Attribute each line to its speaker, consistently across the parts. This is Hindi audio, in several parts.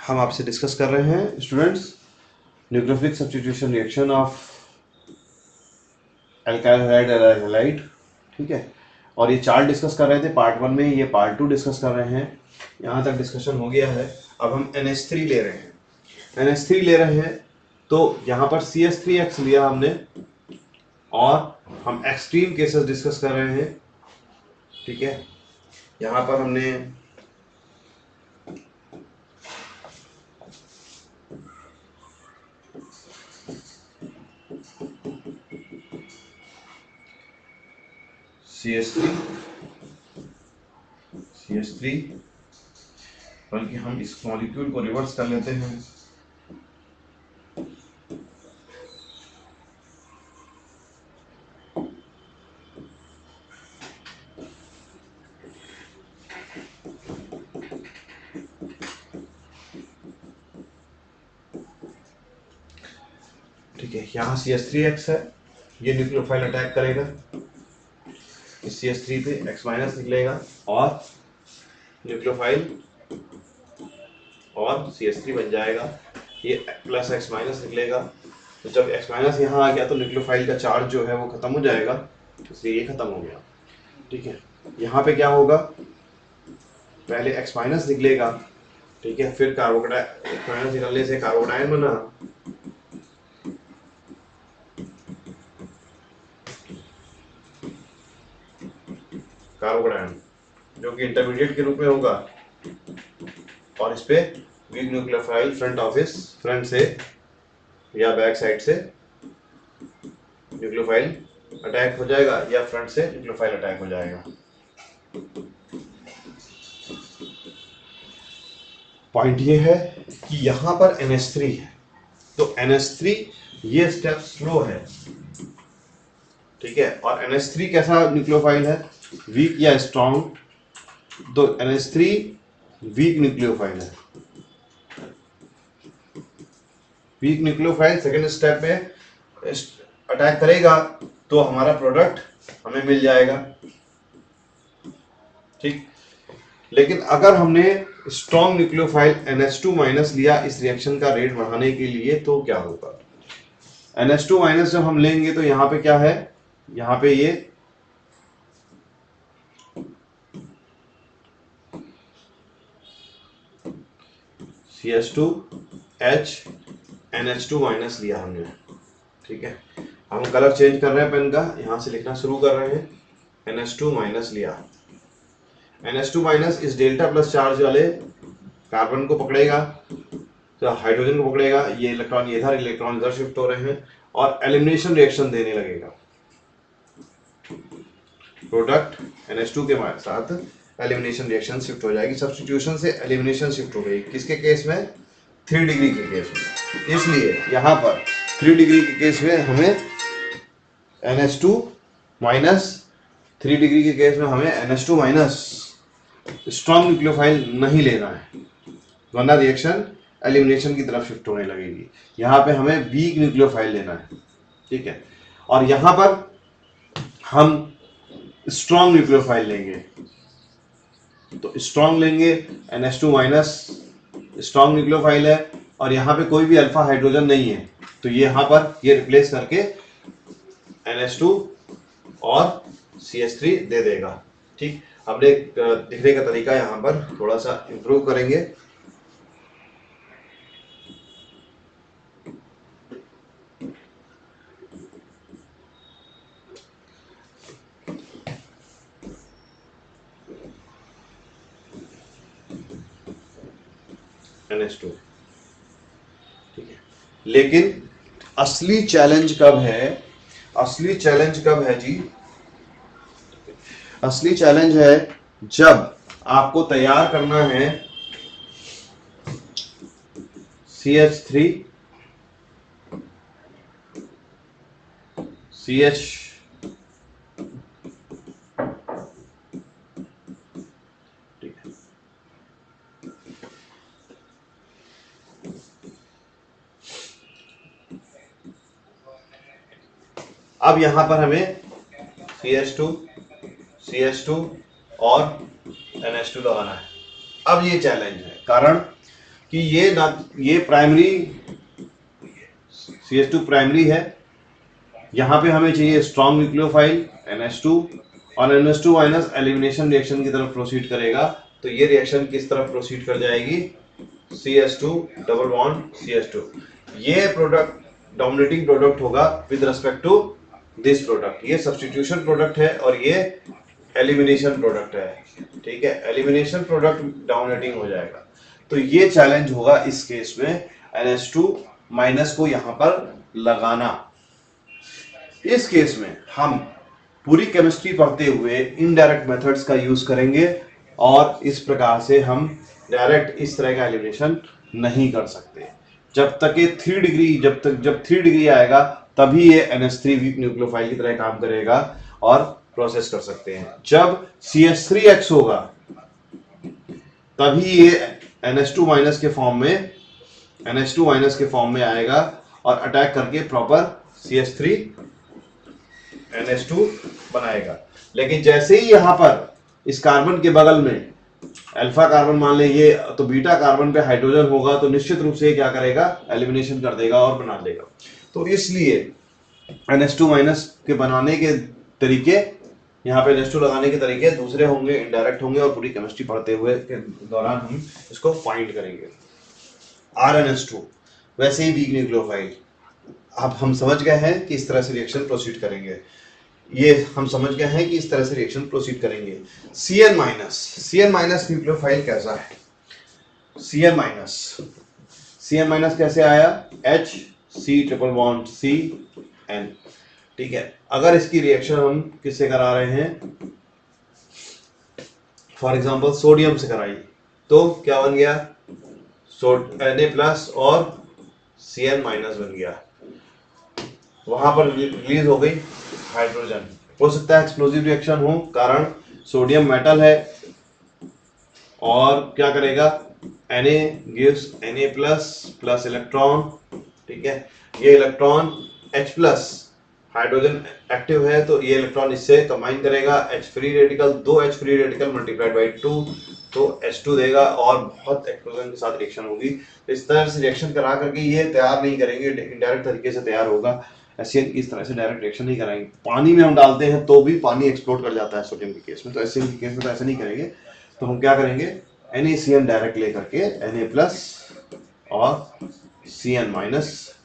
Speaker 1: हम आपसे डिस्कस कर रहे हैं students nucleophilic substitution reaction of alkyl halide aryl halide. ठीक है, और ये चार्ट डिस्कस कर रहे थे पार्ट 1 में, ये पार्ट 2 डिस्कस कर रहे हैं। यहाँ तक डिस्कशन हो गया है। अब हम NH3 ले रहे हैं। NH3 ले रहे हैं तो यहाँ पर CH3X लिया हमने और हम एक्सट्रीम केसेस डिस्कस कर रहे हैं। ठीक है, यहाँ पर हमने CH3 बल्कि हम इस मॉलिक्यूल को रिवर्स कर लेते हैं। ठीक है, यहाँ CH3X है, ये न्यूक्लियोफाइल अटैक करेगा इस CH3 पे, X माइनस निकलेगा और न्यूक्लियोफाइल और CH3 बन जाएगा। ये प्लस X माइनस निकलेगा, तो जब X माइनस यहाँ आ गया तो न्यूक्लियोफाइल का चार्ज जो है वो खत्म हो जाएगा, इसलिए ये खत्म हो गया। ठीक है, यहाँ पे क्या होगा, पहले X माइनस निकलेगा। ठीक है, फिर कार्बोकटाइन, X माइनस निकलने से कार्बोकटाइन बना, कार्बोकटाइन जो कि इंटरमीडिएट के रूप में होगा और इस पे वीक न्यूक्लियोफाइल फ्रंट से या बैक साइड से न्यूक्लियोफाइल अटैक हो जाएगा या फ्रंट से न्यूक्लियोफाइल अटैक हो जाएगा। पॉइंट ये है कि यहाँ पर NH3 है, तो NH3 ये स्टेप स्लो है। ठीक है, और NH3 कैसा न्यूक्लियोफाइल है, वीक या स्ट्रॉन्ग? तो NH3 वीक न्यूक्लियोफाइल है। वीक न्यूक्लियोफाइल सेकेंड स्टेप में अटैक करेगा तो हमारा प्रोडक्ट हमें मिल जाएगा। ठीक, लेकिन अगर हमने स्ट्रॉन्ग न्यूक्लियोफाइल NH2 माइनस लिया इस रिएक्शन का रेट बढ़ाने के लिए तो क्या होगा? NH2 माइनस जब हम लेंगे तो यहाँ पे क्या है, यहाँ पे ये CH2H NH2 माइनस लिया हमने। ठीक है, हम कलर चेंज कर रहे हैं पेन का, यहाँ से लिखना शुरू कर रहे हैं। NH2 माइनस लिया, NH2 माइनस इस डेल्टा प्लस चार्ज वाले कार्बन को पकड़ेगा, तो हाइड्रोजन को पकड़ेगा, ये इलेक्ट्रॉन इधर शिफ्ट हो रहे हैं और एलिमिनेशन रिएक्शन देने लगेगा। प्रोडक्ट NH2 के साथ एलिमिनेशन रिएक्शन शिफ्ट हो जाएगी। सब्स्टिट्यूशन से एलिमिनेशन शिफ्ट हो गई, किसके केस में? 3 डिग्री के केस में। इसलिए यहाँ पर 3 डिग्री के केस में हमें NH2 माइनस, 3 डिग्री के केस में हमें NH2 माइनस स्ट्रॉन्ग न्यूक्लियोफाइल नहीं लेना है, वरना रिएक्शन एलिमिनेशन की तरफ शिफ्ट होने लगेगी। यहाँ पे हमें वीक न्यूक्लियोफाइल लेना है। ठीक है, और यहाँ पर हम स्ट्रॉन्ग न्यूक्लियोफाइल लेंगे, तो स्ट्रॉन्ग लेंगे, NH2 माइनस स्ट्रॉन्ग न्यूक्लियोफाइल है और यहाँ पे कोई भी अल्फा हाइड्रोजन नहीं है, तो ये यहाँ पर ये रिप्लेस करके NH2 और CH3 दे देगा। ठीक, हमने लिखने का तरीका यहाँ पर थोड़ा सा इंप्रूव करेंगे। NH2, ठीक है, लेकिन असली चैलेंज कब है? असली चैलेंज कब है जी? असली चैलेंज है जब आपको तैयार करना है CH3 CH अब यहां पर हमें CH2 और NH2 लगाना है। अब ये चैलेंज है, कारण कि ये प्राइमरी CH2 प्राइमरी है, यहाँ पे हमें चाहिए स्ट्रॉन्ग न्यूक्लियोफाइल NH2, और NH2 माइनस एलिमिनेशन रिएक्शन की तरफ प्रोसीड करेगा। तो ये रिएक्शन किस तरफ प्रोसीड कर जाएगी, CH2 डबल बॉन्ड CH2। ये प्रोडक्ट डोमिनेटिंग प्रोडक्ट होगा with respect to this product. ये सब्स्टिट्यूशन प्रोडक्ट है और ये एलिमिनेशन प्रोडक्ट है, ठीक है। एलिमिनेशन प्रोडक्ट डोमिनेटिंग हो जाएगा। तो ये चैलेंज होगा इस केस में NH2 माइनस को यहां पर लगाना। इस केस में हम पूरी केमिस्ट्री पढ़ते हुए इनडायरेक्ट मेथड्स का यूज करेंगे और इस प्रकार से हम डायरेक्ट इस तरह का एलिमिनेशन नहीं कर सकते। जब तक ये 3 डिग्री जब 3 डिग्री आएगा तभी ये NH3 वीक न्यूक्लियोफाइल की तरह काम करेगा और प्रोसेस कर सकते हैं। जब CH3X होगा तभी ये NH2 माइनस के फॉर्म में आएगा और अटैक करके प्रॉपर CH3 NH2 बनाएगा। लेकिन जैसे ही यहां पर इस कार्बन के बगल में अल्फा कार्बन मान ले ये, तो बीटा कार्बन पे हाइड्रोजन होगा तो निश्चित रूप से क्या करेगा, एलिमिनेशन कर देगा और बना देगा। तो इसलिए NH2 माइनस के बनाने के तरीके, यहाँ पे NH2 लगाने के तरीके दूसरे होंगे, इनडायरेक्ट होंगे, और पूरी केमिस्ट्री पढ़ते हुए के दौरान हम इसको फाइंड करेंगे। RNH2 वैसे ही वीक न्यूक्लियोफाइल। अब हम समझ गए हैं कि इस तरह से रिएक्शन प्रोसीड करेंगे, ये हम समझ गए हैं कि इस तरह से रिएक्शन प्रोसीड करेंगे। CN माइनस न्यूक्लियोफाइल कैसा है, CN माइनस कैसे आया, HC ट्रिपल बॉन्ड CN, ठीक है। अगर इसकी रिएक्शन हम किससे करा रहे हैं, फॉर एग्जांपल सोडियम से कराई, तो क्या बन गया, Na+ और CN- बन गया। वहां पर रिलीज हो गई हाइड्रोजन। हो सकता है एक्सप्लोजिव रिएक्शन हो, कारण सोडियम मेटल है और क्या करेगा, Na gives Na+ plus electron, ठीक है। ये इलेक्ट्रॉन H+ हाइड्रोजन एक्टिव है तो ये इलेक्ट्रॉन इससे कंबाइन करेगा, H free radical, 2 H free radical multiplied by 2 तो H2 देगा और बहुत एक्सप्लोजन के साथ रिएक्शन होगी। इस तरह से रिएक्शन करा करके ये तैयार नहीं करेंगे, इनडायरेक्ट तरीके से तैयार होगा। एससीएन इस तरह से डायरेक्ट रिएक्शन नहीं कराएंगे। पानी में हम डालते हैं तो भी पानी एक्सप्लोड कर जाता है सोडियम के केस में, तो एससीएन के केस में तो ऐसा नहीं करेंगे। तो हम क्या करेंगे, NaCN डायरेक्ट लेकर के Na+ और CN-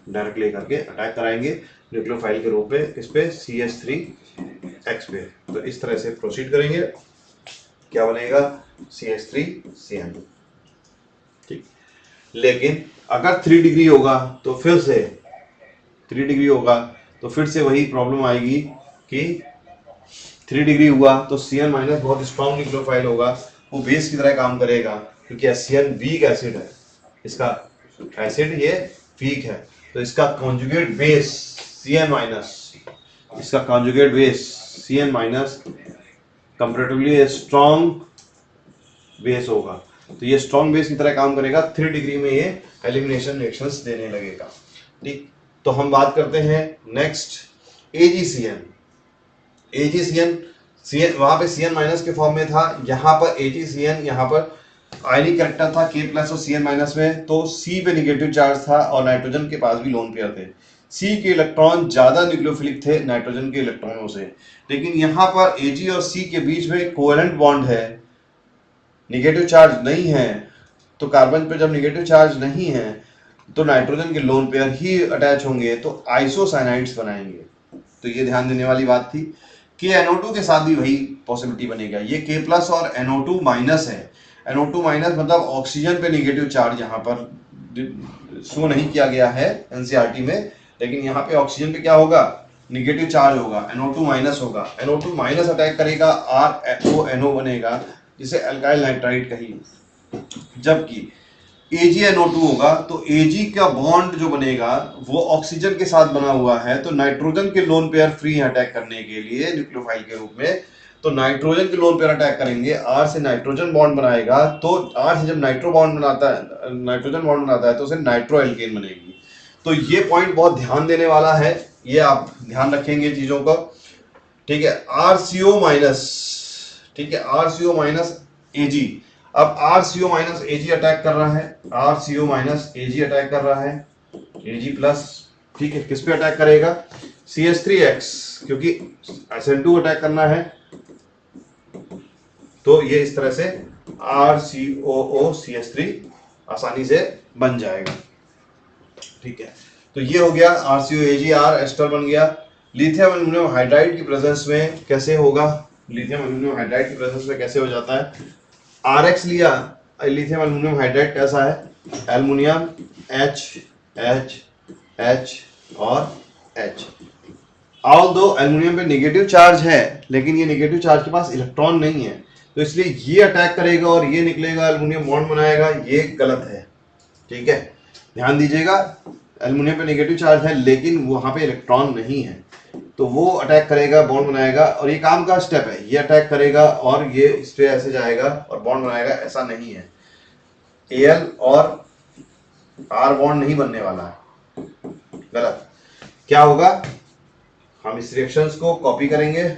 Speaker 1: डायरेक्ट लेकर के अटैक कराएंगे न्यूक्लियोफाइल के रूप में इस पे CH3X पे। तो इस तरह से प्रोसीड करेंगे, क्या बनेगा, CH3CN, ठीक। लेकिन अगर 3 डिग्री होगा तो फिर से 3 डिग्री होगा तो फिर से वही प्रॉब्लम आएगी कि 3 डिग्री हुआ तो CN- बहुत स्ट्रॉन्ग न्यूक्लियोफाइल होगा, वो बेस की तरह काम करेगा क्योंकि HCN वीक एसिड है, इसका एसिड ये वीक है, तो इसका कॉन्जुगेट बेस CN-, इसका conjugate base CN- comparatively strong base होगा, तो ये स्ट्रॉन्ग बेस की तरह काम करेगा। 3 डिग्री में ये एलिमिनेशन रिएक्शंस देने लगेगा, ठीक। तो हम बात करते हैं नेक्स्ट AgCN। वहां पे CN- के फॉर्म में था, यहाँ पर AgCN, यहाँ पर आयनिक कैरेक्टर था K+ और CN- में, तो C पे निगेटिव चार्ज था और नाइट्रोजन के पास भी लोन पेयर थे। C के इलेक्ट्रॉन ज्यादा न्यूक्लियोफिलिक थे नाइट्रोजन के इलेक्ट्रॉनों से, लेकिन यहाँ पर Ag और C के बीच में कोवेलेंट बॉन्ड है, निगेटिव चार्ज नहीं है। तो कार्बन पे जब निगेटिव चार्ज नहीं है तो नाइट्रोजन के लोन पेयर ही अटैच होंगे, तो आइसोसाइनाइड्स बनाएंगे। तो ये ध्यान देने वाली बात थी कि NO2 के साथ भी वही पॉसिबिलिटी बनेगा। ये K+ और NO2- है। NO2- मतलब ऑक्सीजन पे निगेटिव चार्ज यहाँ पर शो नहीं किया गया है NCERT में, लेकिन यहाँ पे ऑक्सीजन पे क्या होगा, निगेटिव चार्ज होगा, NO2- होगा। NO2- अटैक करेगा, RONO बनेगा, जिसे अल्काइल नाइट्राइड कहिए। जबकि AgNO2 होगा तो Ag का बॉन्ड जो बनेगा वो ऑक्सीजन के साथ बना हुआ है, तो नाइट्रोजन के लोन पेयर फ्री अटैक करने के लिए न्यूक्लियोफाइल के रूप में, तो नाइट्रोजन के लोन पेयर अटैक करेंगे, R से नाइट्रोजन बॉन्ड बनाएगा, तो R से जब नाइट्रोजन बॉन्ड बनाता है तो उसे नाइट्रो एल्केन बनेगी। तो ये पॉइंट बहुत ध्यान देने वाला है, ये आप ध्यान रखेंगे चीजों का, ठीक है। RCO-, ठीक है, RCO- Ag, अब RCO माइनस Ag अटैक कर रहा है, RCO माइनस Ag अटैक कर रहा है, Ag प्लस, ठीक है, किस पे अटैक करेगा? CH3X, क्योंकि SN2 अटैक करना है, तो ये इस तरह से RCOOCH3 आसानी से बन जाएगा, ठीक है। तो ये हो गया RCOAgR एस्टर बन गया। लिथियम एल्यूमिनियम हाइड्राइड की प्रेजेंस में कैसे होगा? लिथियम एल्यूमिनियम हाइड्राइड की प्रेजेंस में कैसे हो जाता है? RX लिया, लिथियम एल्यूमिनियम हाइड्राइड कैसा है? एल्युमिनियम H H H और H। ऑल्दो एल्युमिनियम पे नेगेटिव चार्ज है, लेकिन ये नेगेटिव चार्ज के पास इलेक्ट्रॉन नहीं है, तो इसलिए ये अटैक करेगा और ये निकलेगा, एल्युमिनियम बॉन्ड बनाएगा, ये गलत है, ठीक है। ध्यान दीजिएगा, एल्युमिनियम पे नेगेटिव चार्ज है लेकिन वहां पे इलेक्ट्रॉन नहीं है, तो वो अटैक करेगा, बॉन्ड बनाएगा, और ये काम का स्टेप है, ये अटैक करेगा और ये इस पे ऐसे जाएगा और बॉन्ड बनाएगा, ऐसा नहीं है। Al और R बॉन्ड नहीं बनने वाला है, गलत। क्या होगा? हम इस रिएक्शंस को कॉपी करेंगे,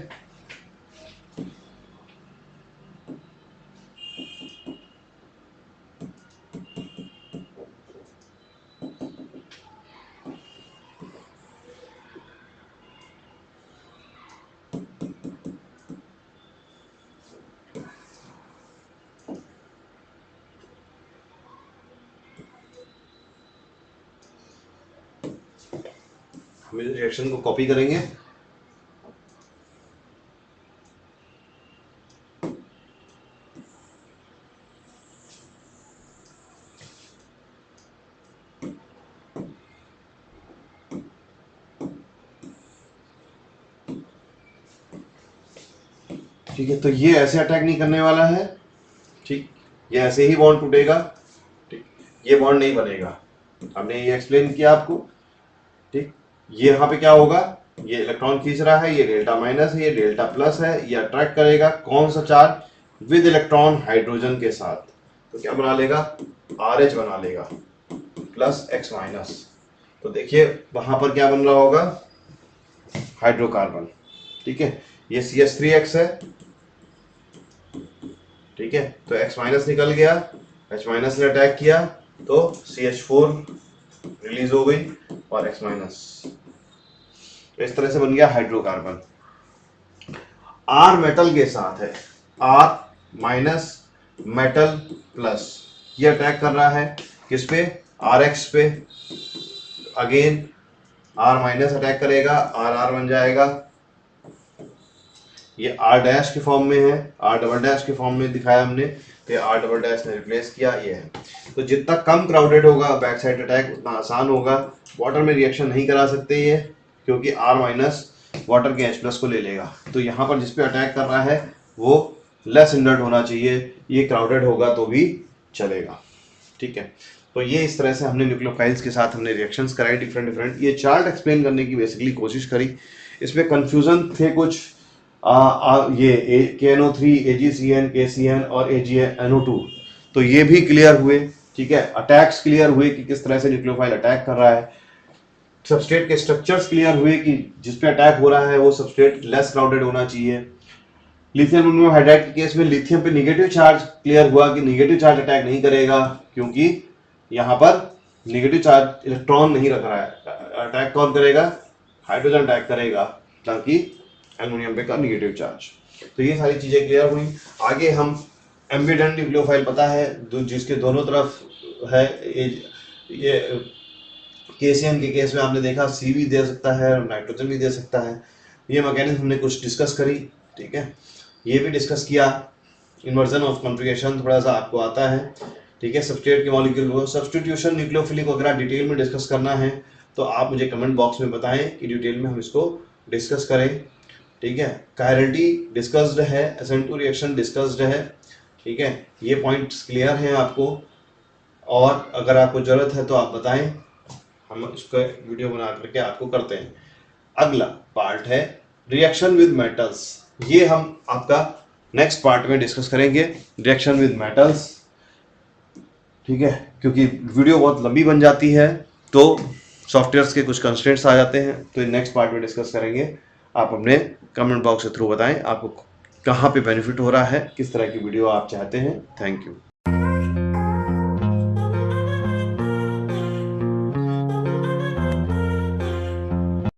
Speaker 1: हम इस रिएक्शन को कॉपी करेंगे, ठीक है। तो ये ऐसे अटैक नहीं करने वाला है, ठीक, ये ऐसे ही बॉन्ड टूटेगा, ठीक, ये बॉन्ड नहीं बनेगा, हमने ये एक्सप्लेन किया आपको, ठीक। ये यहाँ पे क्या होगा? ये इलेक्ट्रॉन खींच रहा है, ये डेल्टा माइनस है, ये डेल्टा प्लस है, ये अट्रैक्ट करेगा कौन सा चार्ज? विद इलेक्ट्रॉन हाइड्रोजन के साथ, तो क्या बना लेगा? RH बना लेगा प्लस X माइनस। तो देखिए वहां पर क्या बन रहा होगा? हाइड्रोकार्बन, ठीक है। ये CH3X है, ठीक है, तो X माइनस निकल गया, H माइनस ने अटैक किया तो CH4 रिलीज हो गई और X माइनस, तो इस तरह से बन गया हाइड्रोकार्बन। R मेटल के साथ है, R माइनस मेटल प्लस, ये अटैक कर रहा है किस पे? RX पे, अगेन R माइनस अटैक करेगा, RR बन जाएगा, ये R डैश के फॉर्म में है, R डबल डैश के फॉर्म में दिखाया हमने, तो R डबल डैश ने रिप्लेस किया, ये है। तो जितना कम क्राउडेड होगा बैक साइड अटैक उतना आसान होगा। वाटर में रिएक्शन नहीं करा सकते ये, क्योंकि R माइनस वाटर के H प्लस को ले लेगा, तो यहाँ पर जिस पे अटैक कर रहा है वो लेस इंडर्ट होना चाहिए, ये क्राउडेड होगा तो भी चलेगा, ठीक है। तो ये इस तरह से हमने न्यूक्लियोफाइल्स के साथ हमने रिएक्शंस कराई डिफरेंट, ये चार्ट एक्सप्लेन करने की बेसिकली कोशिश करी। इसमें कंफ्यूजन थे कुछ, ये KNO3, AgCN, KCN और AgNO2, तो ये भी क्लियर हुए, ठीक है। अटैक्स क्लियर हुए कि किस तरह से न्यूक्लियोफाइल अटैक कर रहा है, सबस्ट्रेट के स्ट्रक्चर्स क्लियर हुए कि जिस पे अटैक हो रहा है वो सबस्ट्रेट लेस क्राउडेड होना चाहिए। लिथियम एल्युमिनियम हाइड्राइड के केस में लिथियम पे नेगेटिव चार्ज क्लियर हुआ कि नेगेटिव चार्ज अटैक नहीं करेगा, क्योंकि यहाँ पर नेगेटिव चार्ज इलेक्ट्रॉन नहीं रख रहा है, अटैक कौन करेगा? हाइड्रोजन अटैक करेगा, ताकि एल्युमिनियम पे का नेगेटिव चार्ज। तो ये सारी चीजें क्लियर हुई। आगे हम एम्बिडेंट न्यूक्लियोफाइल पता है जिसके दोनों तरफ है, ये KCN के केस में आपने देखा C भी दे सकता है और नाइट्रोजन भी दे सकता है। ये मैकेनिज्म हमने कुछ डिस्कस करी, ठीक है, ये भी डिस्कस किया। इन्वर्जन ऑफ कॉन्फ़िगरेशन थोड़ा सा आपको आता है, ठीक है। सबस्ट्रेट के मॉलिक्यूल को सब्स्टिट्यूशन न्यूक्लियोफिली को अगर आप डिटेल में डिस्कस करना है तो आप मुझे कमेंट बॉक्स में बताएं कि डिटेल में हम इसको डिस्कस करें, ठीक है। कायरलिटी डिस्कस्ड है, SN2 रिएक्शन डिस्कस्ड है, ठीक है। ये पॉइंट्स क्लियर हैं आपको, और अगर आपको जरूरत है तो आप बताएं, हम इसका वीडियो बना करके आपको करते हैं। अगला पार्ट है रिएक्शन विद मेटल्स, ये हम आपका नेक्स्ट पार्ट में डिस्कस करेंगे, रिएक्शन विद मेटल्स, ठीक है। क्योंकि वीडियो बहुत लंबी बन जाती है तो सॉफ्टवेयर्स के कुछ कंस्ट्रेंट्स आ जाते हैं, तो नेक्स्ट पार्ट में डिस्कस करेंगे। आप अपने कमेंट बॉक्स के थ्रू बताएं आपको कहाँ पे बेनिफिट हो रहा है, किस तरह की वीडियो आप चाहते हैं। Thank you.